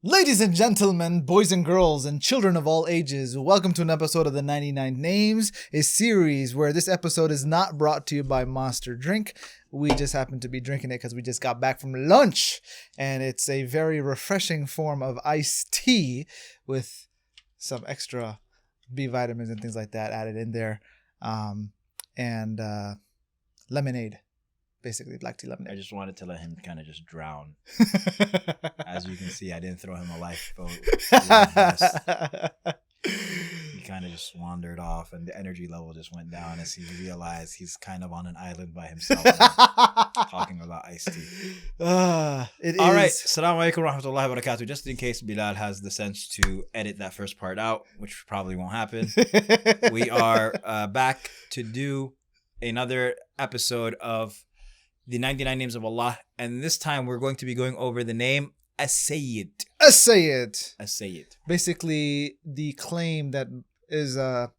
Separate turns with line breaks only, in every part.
Ladies and gentlemen, boys and girls, and children of all ages, welcome to an episode of the 99 Names, a series where this episode is not brought to you by Monster Drink. We just happen to be drinking it because we just got back from lunch, and it's a very refreshing form of iced tea with some extra B vitamins and things like that added in there, and lemonade. Basically, black tea lemonade.
I just wanted to let him kind of just drown. As you can see, I didn't throw him a lifeboat. He kind of just wandered off, and the energy level just went down as he realized he's kind of on an island by himself talking about iced tea. All right. Assalamu alaikum warahmatullahi wabarakatuh. Just in case Bilal has the sense to edit that first part out, which probably won't happen, we are back to do another episode of the 99 Names of Allah, and this time we're going to be going over the name As-Sayyid.
As-Sayyid.
As-Sayyid.
Basically, the claim that is so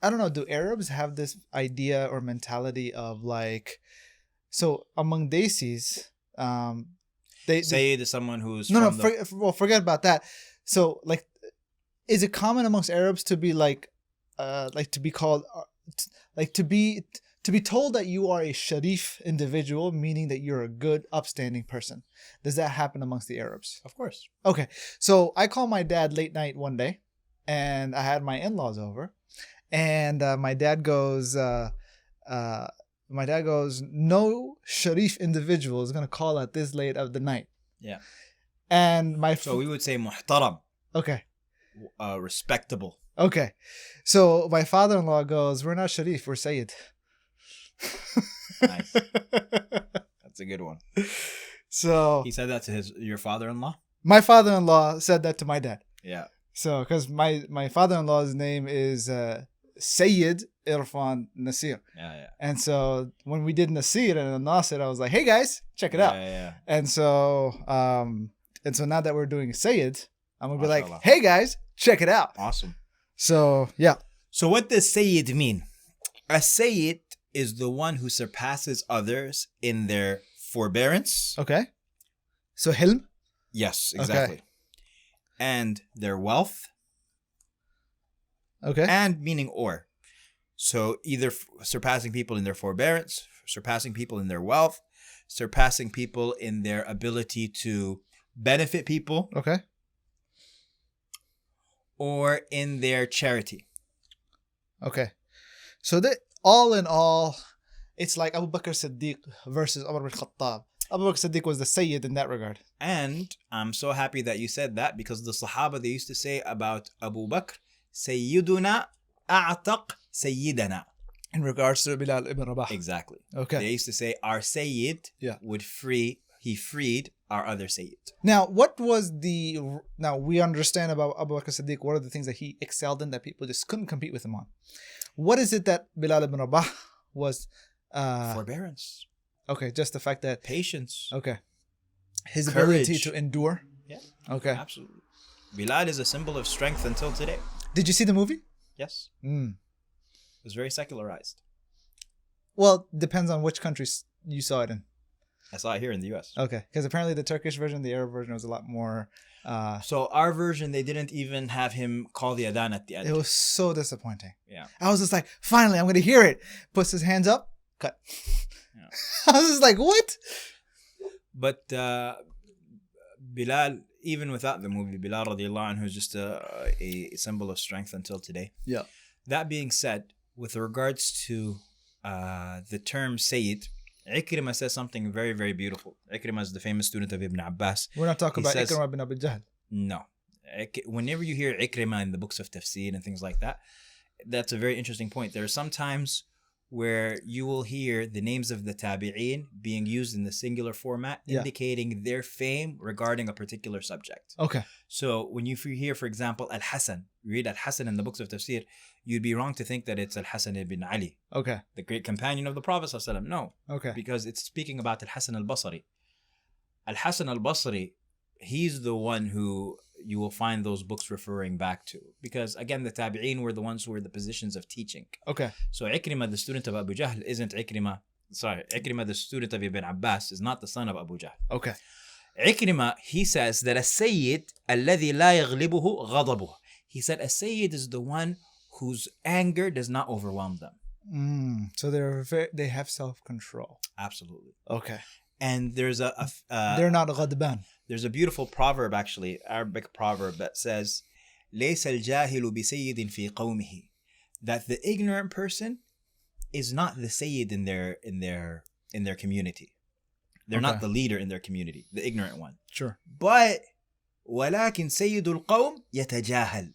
I don't know. Do Arabs have this idea or mentality of like, so among Desis,
Sayyid is someone who's
forget about that. So like, is it common amongst Arabs to be to be called to be told that you are a sharif individual, meaning that you're a good, upstanding person? Does that happen amongst the Arabs?
Of course.
Okay. So I called my dad late night one day, and I had my in-laws over, and my dad goes, no sharif individual is going to call at this late of the night.
Yeah.
And
so we would say muhtaram.
Okay.
Respectable.
Okay. So my father-in-law goes, we're not sharif, we're Sayyid.
Nice. That's a good one.
So
he said that to your father-in-law?
My father-in-law said that to my dad.
Yeah.
So because my father-in-law's name is Syed Irfan Nasir.
Yeah.
And so when we did Nasir and Nasir, I was like, hey guys, check it out.
Yeah.
And so now that we're doing Syed, I'm gonna be like, hey guys, check it out.
Awesome.
So yeah.
So what does Sayyid mean? A Sayyid is the one who surpasses others in their forbearance.
Okay. So hilm?
Yes, exactly.
Okay.
And their wealth.
Okay.
And meaning or. So either surpassing people in their forbearance, surpassing people in their wealth, surpassing people in their ability to benefit people.
Okay.
Or in their charity.
Okay. So that all in all, it's like Abu Bakr Siddiq versus Umar bin Khattab. Abu Bakr Siddiq was the Sayyid in that regard.
And I'm so happy that you said that, because the Sahaba, they used to say about Abu Bakr, Sayyiduna a'taq Sayyidana.
In regards to Bilal ibn Rabah.
Exactly.
Okay.
They used to say our Sayyid he freed our other Sayyid.
Now, now we understand about Abu Bakr Siddiq, what are the things that he excelled in that people just couldn't compete with him on? What is it that Bilal ibn Rabah was?
Forbearance.
Okay, just the fact that...
Patience.
Okay. His
Courage.
ability to endure?
Yeah.
Okay.
Absolutely. Bilal is a symbol of strength until today.
Did you see the movie?
Yes. It was very secularized.
Well, depends on which countries you saw it in.
I saw it here in the U.S.
Okay, because apparently the Turkish version, the Arab version was a lot more...
So our version, they didn't even have him call the adhan at the end.
It was so disappointing.
Yeah.
I was just like, finally, I'm going to hear it. Puts his hands up, cut.
Yeah.
I was just like, what?
But Bilal, even without the movie, Bilal radiallahu anhu is just a symbol of strength until today.
Yeah.
That being said, with regards to the term Sayyid, Ikrimah says something very, very beautiful. Ikrimah is the famous student of Ibn Abbas.
We're not talking about Ikrimah bin Abi Jahl.
No. Whenever you hear Ikrimah in the books of tafsir and things like that, that's a very interesting point. There are some times where you will hear the names of the tabi'een being used in the singular format, indicating their fame regarding a particular subject.
Okay.
So when you hear, for example, Al-Hasan, you read Al-Hasan in the books of tafsir, you'd be wrong to think that it's Al-Hasan ibn Ali.
Okay.
The great companion of the Prophet ﷺ. No.
Okay.
Because it's speaking about Al-Hasan al-Basri. Al-Hasan al-Basri, he's the one who you will find those books referring back to. Because again, the tabi'een were the ones who were in the positions of teaching.
Okay.
So Ikrimah, the student of Abu Jahl, isn't Ikrimah, the student of Ibn Abbas, is not the son of Abu Jahl.
Okay.
Ikrima, he says that السيد الذي لا يغلبه غضبه. He said a Sayyid is the one whose anger does not overwhelm them.
So they have self-control.
Absolutely.
Okay.
And there's
they're not غضبان.
There's a beautiful proverb, actually, Arabic proverb that says ليس الجاهل بسيد في قومه. That the ignorant person is not the Sayyid in their community. They're not the leader in their community, the ignorant one.
Sure.
But ولكن سيد القوم يتجاهل.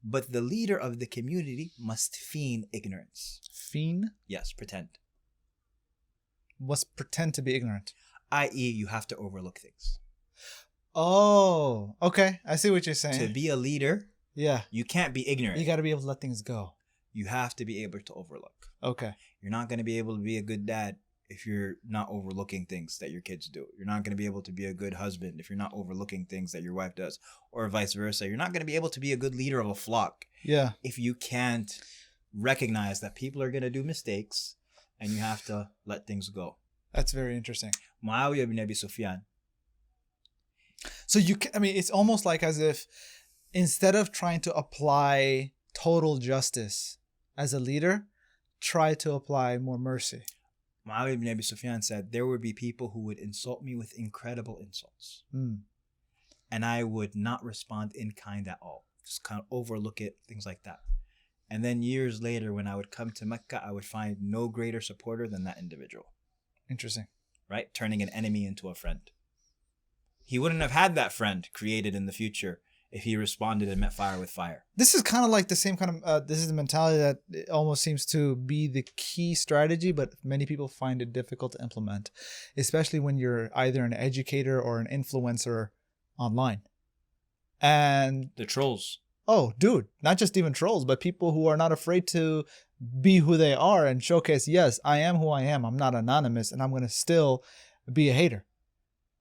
But the leader of the community must feign ignorance.
Feign?
Yes, pretend.
What's pretend to be ignorant?
I.e., you have to overlook things.
Oh, okay. I see what you're saying.
To be a leader, you can't be ignorant.
You got to be able to let things go.
You have to be able to overlook.
Okay.
You're not going to be able to be a good dad if you're not overlooking things that your kids do. You're not going to be able to be a good husband if you're not overlooking things that your wife does, or vice versa. You're not going to be able to be a good leader of a flock if you can't recognize that people are going to do mistakes and you have to let things go.
That's very interesting.
Muawiyah ibn Abi Sufyan.
So it's almost like as if instead of trying to apply total justice as a leader, try to apply more mercy.
Muawiyah ibn Abi Sufyan said, there would be people who would insult me with incredible insults. And I would not respond in kind at all. Just kind of overlook it, things like that. And then years later, when I would come to Mecca, I would find no greater supporter than that individual.
Interesting.
Right? Turning an enemy into a friend. He wouldn't have had that friend created in the future if he responded and met fire with fire. This
is kind of like the same kind of, this is the mentality that it almost seems to be the key strategy, but many people find it difficult to implement, especially when you're either an educator or an influencer online. And
the trolls.
Oh, dude, not just even trolls, but people who are not afraid to be who they are and showcase, yes, I am who I am. I'm not anonymous and I'm going to still be a hater.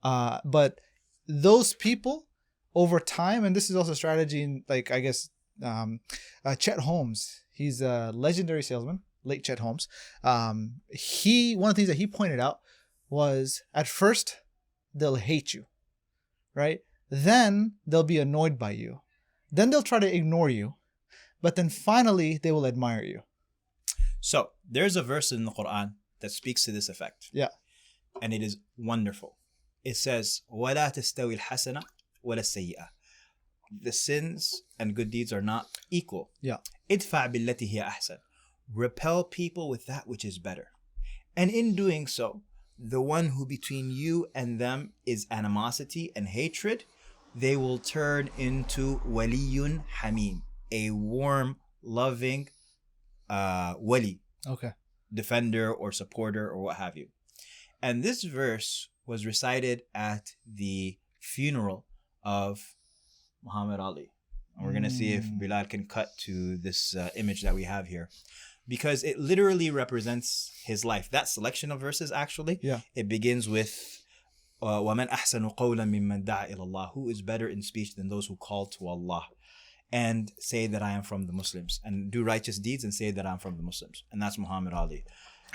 But those people, over time, and this is also a strategy in, like, I guess, Chet Holmes, he's a legendary salesman, late Chet Holmes. One of the things that he pointed out was at first they'll hate you, right? Then they'll be annoyed by you. Then they'll try to ignore you, but then finally they will admire you.
So there's a verse in the Quran that speaks to this effect.
Yeah.
And it is wonderful. It says, وَلَا تَسْتَوِي الْحَسَنَةِ وَلَا السَّيِّئَةِ. The sins and good deeds are not equal.
Yeah.
إِدْفَعْ بِالَّتِي هِيَ أَحْسَنُ. Repel people with that which is better. And in doing so, the one who between you and them is animosity and hatred, they will turn into waliyun hamim, a warm, loving wali.
Okay.
Defender or supporter or what have you. And this verse was recited at the funeral of Muhammad Ali. And we're going to see if Bilal can cut to this image that we have here. Because it literally represents his life. That selection of verses, actually, it begins with وَمَنْ أَحْسَنُ قَوْلًا مِمَّنْ دَعَا إِلَى اللَّهِ. Who is better in speech than those who call to Allah and say that I am from the Muslims, and do righteous deeds and say that I'm from the Muslims. And that's Muhammad Ali.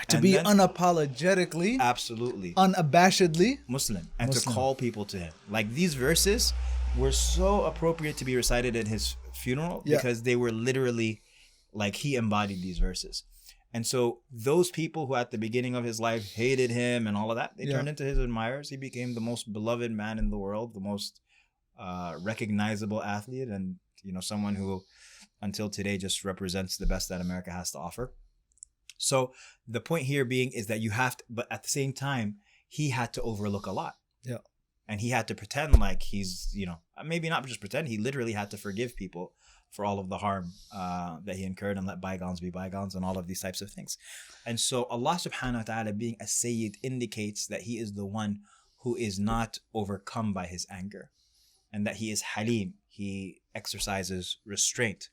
To be unapologetically,
absolutely,
unabashedly
Muslim, and to call people to him. Like, these verses were so appropriate to be recited at his funeral because they were literally like he embodied these verses. And so those people who at the beginning of his life hated him and all of that, they turned into his admirers. He became the most beloved man in the world, the most recognizable athlete, and someone who until today just represents the best that America has to offer. So the point here being is that you have to, but at the same time, he had to overlook a lot.
Yeah.
And he had to pretend like he's, maybe not just pretend, he literally had to forgive people for all of the harm that he incurred and let bygones be bygones and all of these types of things. And so Allah subhanahu wa ta'ala, being a Sayyid, indicates that he is the one who is not overcome by his anger and that he is Halim. He exercises restraint.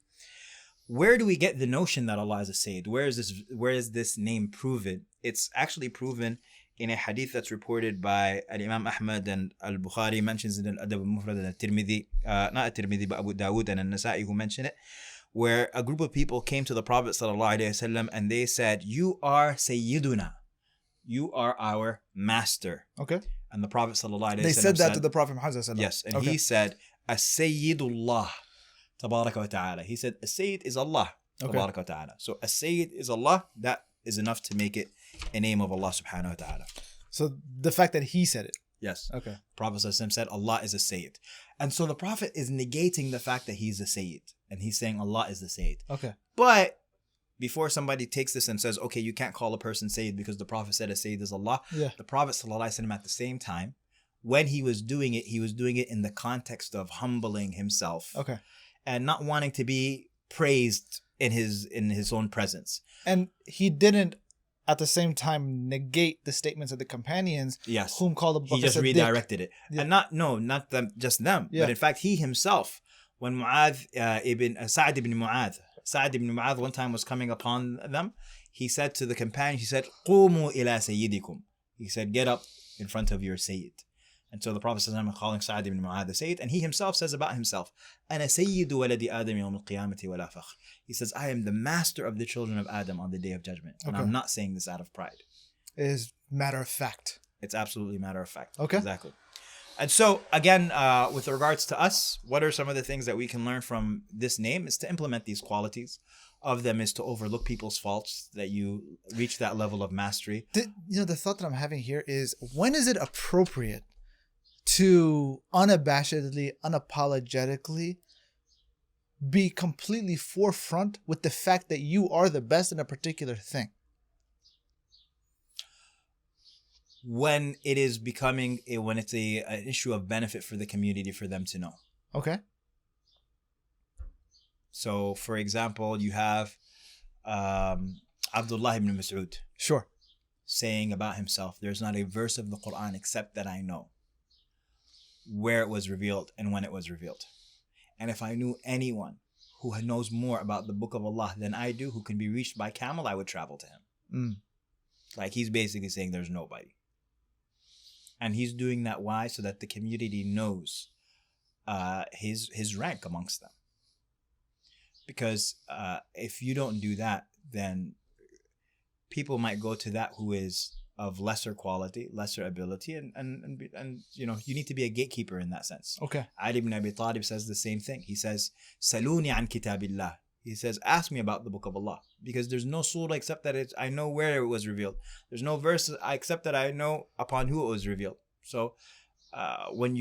Where do we get the notion that Allah is a Sayyid? Where is this name proven? It's actually proven in a hadith that's reported by Imam Ahmad, and Al-Bukhari mentions it in Adab al-Mufrad, and At-Tirmidhi, not At-Tirmidhi, but Abu Dawood and An-Nasa'i who mention it, where a group of people came to the Prophet ﷺ and they said, "You are Sayyiduna. You are our master."
Okay.
And the Prophet sallallahu alaihi wasallam
They said that to the Prophet Muhammad.
Yes, and he said, As-Sayyidullah tabaraka wa ta'ala. He said, As-Sayyid is Allah tabaraka wa ta'ala. So As-Sayyid is Allah. That is enough to make it a name of Allah subhanahu wa ta'ala.
So the fact that he said it.
Yes.
Okay.
Prophet sallallahu alaihi wasallam said Allah is a Sayyid. And so the Prophet is negating the fact that he's a Sayyid. And he's saying Allah is the Sayyid.
Okay.
But before somebody takes this and says, okay, you can't call a person Sayyid because the Prophet said a Sayyid is Allah.
Yeah.
The Prophet sallallahu alaihi wasallam at the same time, when he was doing it in the context of humbling himself.
Okay.
And not wanting to be praised in his own presence.
And he didn't at the same time negate the statements of the companions.
Yes.
Whom called Abu Bakr
He just
Siddiq.
redirected it.
Yeah.
And not them, just them.
Yeah.
But in fact, he himself, when Sa'd ibn Mu'adh one time was coming upon them, he said to the companion, he said, "Qumu ila sayyidikum." He said, get up in front of your Sayyid. And so the Prophet ﷺ calling Sa'd ibn Mu'adh the Sayyid, and he himself says about himself, "Ana sayyidu waladi Adam yawm al-qiyamati wala fakhr." He says, I am the master of the children of Adam on the day of judgment. And I'm not saying this out of pride.
It is matter of fact.
It's absolutely matter of fact.
Okay.
Exactly. And so, again, with regards to us, what are some of the things that we can learn from this name is to implement these qualities. Of them is to overlook people's faults, that you reach that level of mastery.
The thought that I'm having here is, when is it appropriate to unabashedly, unapologetically be completely forefront with the fact that you are the best in a particular thing?
When it is becoming when it's an issue of benefit for the community for them to know.
Okay.
So, for example, you have Abdullah ibn Mas'ud.
Sure.
Saying about himself, there's not a verse of the Quran except that I know where it was revealed and when it was revealed. And if I knew anyone who knows more about the book of Allah than I do, who can be reached by camel, I would travel to him. Like, he's basically saying there's nobody. And he's doing that why? So that the community knows his rank amongst them. Because if you don't do that, then people might go to that who is of lesser quality, lesser ability, and you need to be a gatekeeper in that sense.
Okay.
Ali ibn Abi Talib says the same thing. He says, "Saluni an kitabillah." He says, "Ask me about the book of Allah, because there's no surah except that I know where it was revealed. There's no verse except that I know upon who it was revealed." So, when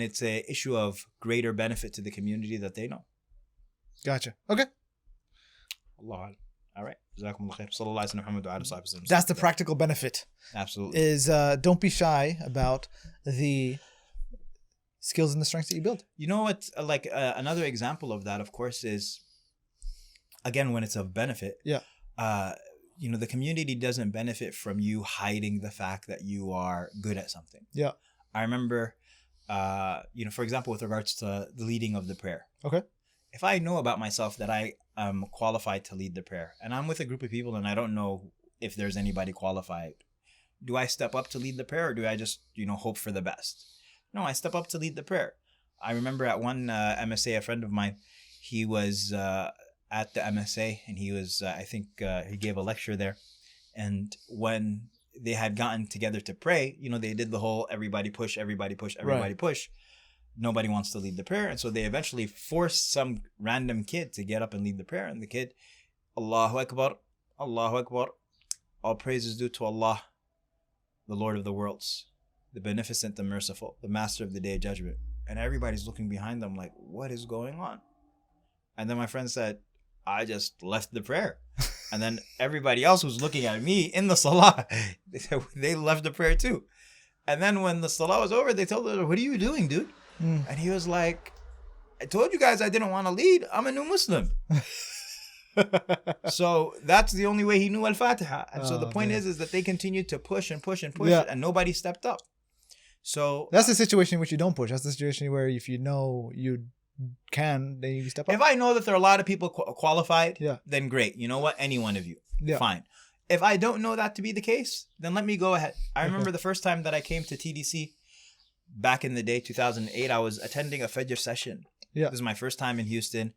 it's a issue of greater benefit to the community, that they know.
Gotcha. Okay.
Allah. All right.
That's the practical benefit.
Absolutely.
Is don't be shy about the skills and the strengths that you build.
You know what? Another example of that, of course, is again when it's of benefit.
Yeah.
The community doesn't benefit from you hiding the fact that you are good at something.
Yeah.
I remember, for example, with regards to the leading of the prayer.
Okay.
If I know about myself that I am qualified to lead the prayer, and I'm with a group of people and I don't know if there's anybody qualified, do I step up to lead the prayer, or do I just, hope for the best? No, I step up to lead the prayer. I remember at one MSA, a friend of mine, he was at the MSA, and he was, he gave a lecture there. And when they had gotten together to pray, they did the whole everybody push, everybody push, everybody push. Nobody wants to lead the prayer. And so they eventually forced some random kid to get up and lead the prayer. And the kid, Allahu Akbar, Allahu Akbar. All praise is due to Allah, the Lord of the worlds, the beneficent, the merciful, the master of the day of judgment. And everybody's looking behind them like, what is going on? And then my friend said, I just left the prayer. And then everybody else was looking at me in the salah, they left the prayer too. And then when the salah was over, they told her, what are you doing, dude? And he was like, I told you guys I didn't want to lead. I'm a new Muslim. So that's the only way he knew Al-Fatiha. And so the point is that they continued to push and push and push, and nobody stepped up. So
that's the situation in which you don't push. That's the situation where if you know you can, then you step up.
If I know that there are a lot of people qualified, then great. You know what? Any one of you. Fine. If I don't know that to be the case, then let me go ahead. I remember the first time that I came to TDC back in the day, 2008, I was attending a Fajr session. This is my first time in Houston.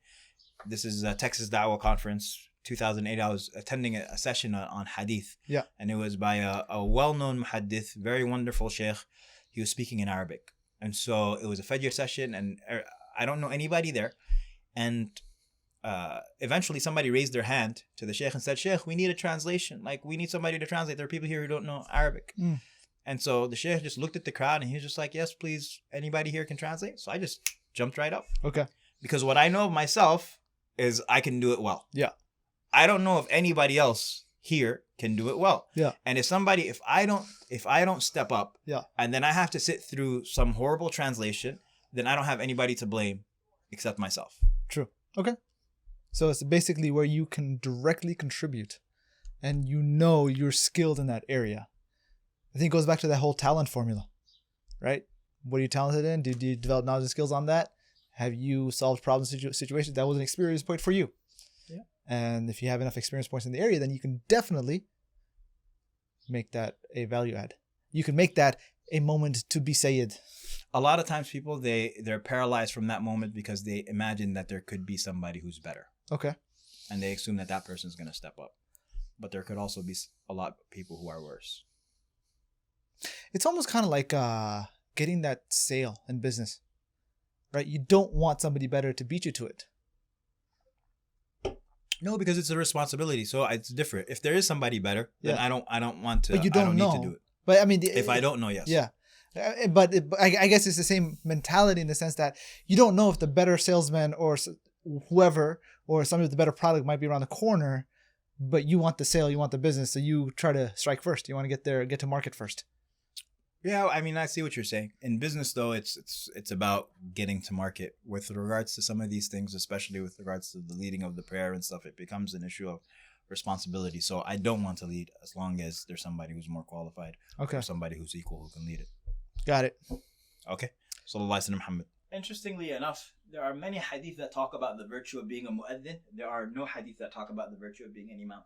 This is a Texas Dawah Conference. 2008, I was attending a session on hadith.
Yeah.
And it was by a well-known muhaddith, very wonderful sheikh. He was speaking in Arabic. And so it was a Fajr session, and I don't know anybody there. And eventually somebody raised their hand to the sheikh and said, Sheikh, we need a translation. Like, we need somebody to translate. There are people here who don't know Arabic. And so the sheikh just looked at the crowd and he was just like, yes, please, anybody here can translate. So I just jumped right up.
Okay.
Because what I know of myself is I can do it well.
Yeah.
I don't know if anybody else here can do it well.
Yeah.
And if I don't step up,
yeah,
and then I have to sit through some horrible translation, then I don't have anybody to blame except myself.
True. Okay. So it's basically where you can directly contribute and you know you're skilled in that area. I think it goes back to that whole talent formula, right? What are you talented in? Did you develop knowledge and skills on that? Have you solved problems, situations? That was an experience point for you.
Yeah.
And if you have enough experience points in the area, then you can definitely make that a value add. You can make that a moment to be Syed.
A lot of times people, they're paralyzed from that moment because they imagine that there could be somebody who's better.
Okay.
And they assume that person's going to step up. But there could also be a lot of people who are worse.
It's almost kind of like getting that sale in business, right? You don't want somebody better to beat you to it.
No, because it's a responsibility. So it's different. If there is somebody better, then I don't want to.
But you don't know.
Need to do it.
But I mean,
if I don't know, yes.
Yeah. But I guess it's the same mentality in the sense that you don't know if the better salesman or whoever or somebody with the better product might be around the corner, but you want the sale, you want the business, so you try to strike first. You want to get to market first.
Yeah, I mean, I see what you're saying. In business, though, it's about getting to market. With regards to some of these things, especially with regards to the leading of the prayer and stuff, it becomes an issue of responsibility. So I don't want to lead as long as there's somebody who's more qualified.
Okay.
Or somebody who's equal who can lead it.
Got it.
Okay. Sallallahu Alaihi Muhammad.
Interestingly enough, there are many hadith that talk about the virtue of being a mu'adhin. There are no hadith that talk about the virtue of being an imam.